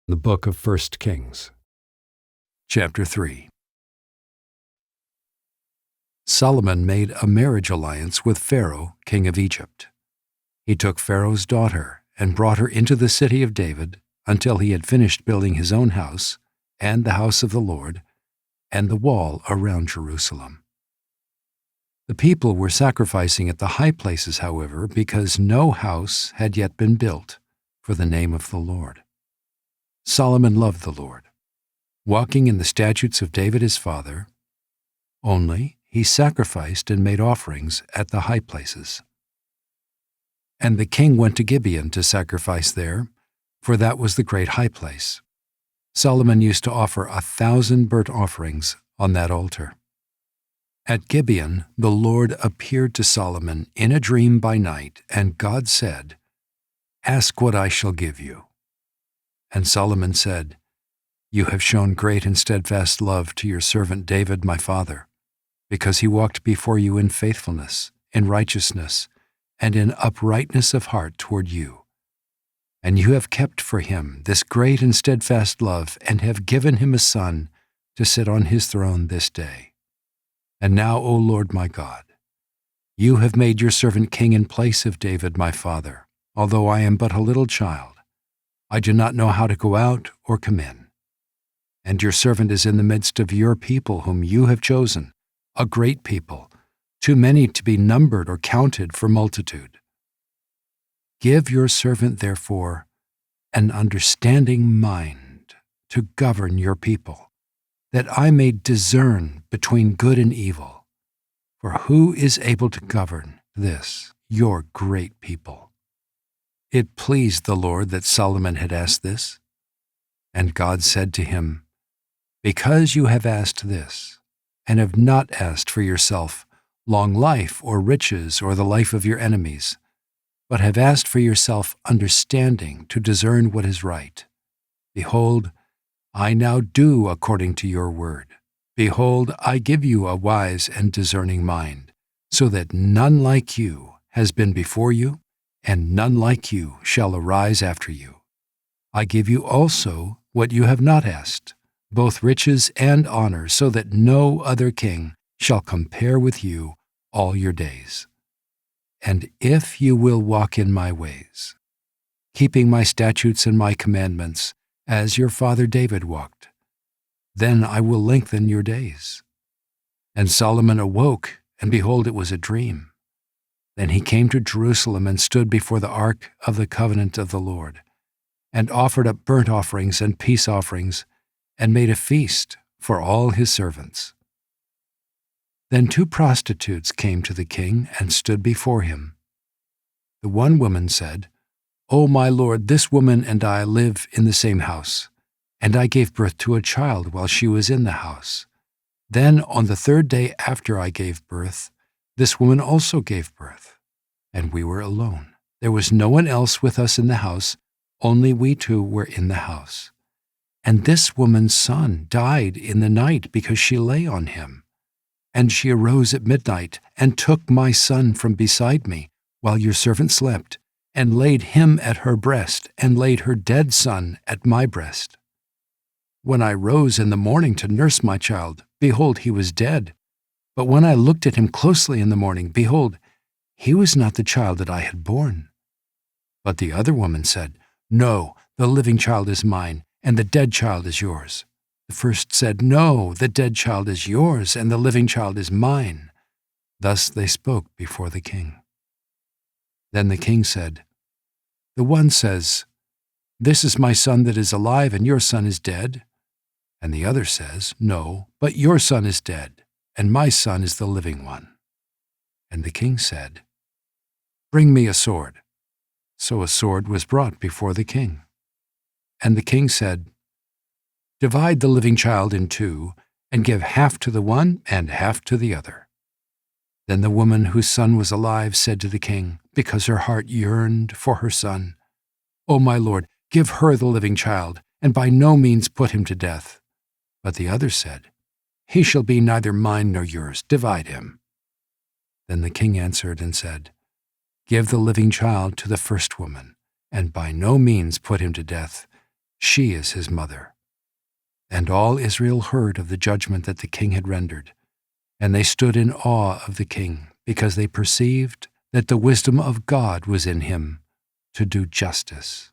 The book of 1 Kings. Chapter 3. Solomon made a marriage alliance with Pharaoh, king of Egypt. He took Pharaoh's daughter and brought her into the city of David until he had finished building his own house and the house of the Lord and the wall around Jerusalem. The people were sacrificing at the high places, however, because no house had yet been built for the name of the Lord. Solomon loved the Lord, walking in the statutes of David his father, only he sacrificed and made offerings at the high places. And the king went to Gibeon to sacrifice there, for that was the great high place. Solomon used to offer 1,000 burnt offerings on that altar. At Gibeon the Lord appeared to Solomon in a dream by night, and God said, "Ask what I shall give you." And Solomon said, "You have shown great and steadfast love to your servant David my father, because he walked before you in faithfulness, in righteousness, and in uprightness of heart toward you. And you have kept for him this great and steadfast love, and have given him a son to sit on his throne this day. And now, O Lord my God, you have made your servant king in place of David my father, although I am but a little child. I do not know how to go out or come in. And your servant is in the midst of your people whom you have chosen, a great people, too many to be numbered or counted for multitude. Give your servant, therefore, an understanding mind to govern your people, that I may discern between good and evil. For who is able to govern this, your great people?" It pleased the Lord that Solomon had asked this. And God said to him, "Because you have asked this, and have not asked for yourself long life or riches or the life of your enemies, but have asked for yourself understanding to discern what is right, behold, I now do according to your word. Behold, I give you a wise and discerning mind, so that none like you has been before you, and none like you shall arise after you. I give you also what you have not asked, both riches and honor, so that no other king shall compare with you all your days. And if you will walk in my ways, keeping my statutes and my commandments, as your father David walked, then I will lengthen your days." And Solomon awoke, and behold, it was a dream. Then he came to Jerusalem and stood before the ark of the covenant of the Lord, and offered up burnt offerings and peace offerings, and made a feast for all his servants. Then 2 prostitutes came to the king and stood before him. The one woman said, "O my lord, this woman and I live in the same house, and I gave birth to a child while she was in the house. Then on the 3rd day after I gave birth, this woman also gave birth, and we were alone. There was no one else with us in the house, only we 2 were in the house. And this woman's son died in the night because she lay on him. And she arose at midnight and took my son from beside me while your servant slept, and laid him at her breast, and laid her dead son at my breast. When I rose in the morning to nurse my child, behold, he was dead. But when I looked at him closely in the morning, behold, he was not the child that I had borne." But the other woman said, "No, the living child is mine, and the dead child is yours." The first said, "No, the dead child is yours, and the living child is mine." Thus they spoke before the king. Then the king said, "The one says, 'This is my son that is alive, and your son is dead.' And the other says, 'No, but your son is dead, and my son is the living one.' And the king said, 'Bring me a sword.' So a sword was brought before the king. And the king said, 'Divide the living child in 2, and give half to the one and half to the other.' Then the woman whose son was alive said to the king, because her heart yearned for her son, 'O my lord, give her the living child, and by no means put him to death.' But the other said, 'He shall be neither mine nor yours. Divide him.' Then the king answered and said, 'Give the living child to the first woman, and by no means put him to death, She is his mother." And all Israel heard of the judgment that the king had rendered, and they stood in awe of the king, because they perceived that the wisdom of God was in him to do justice.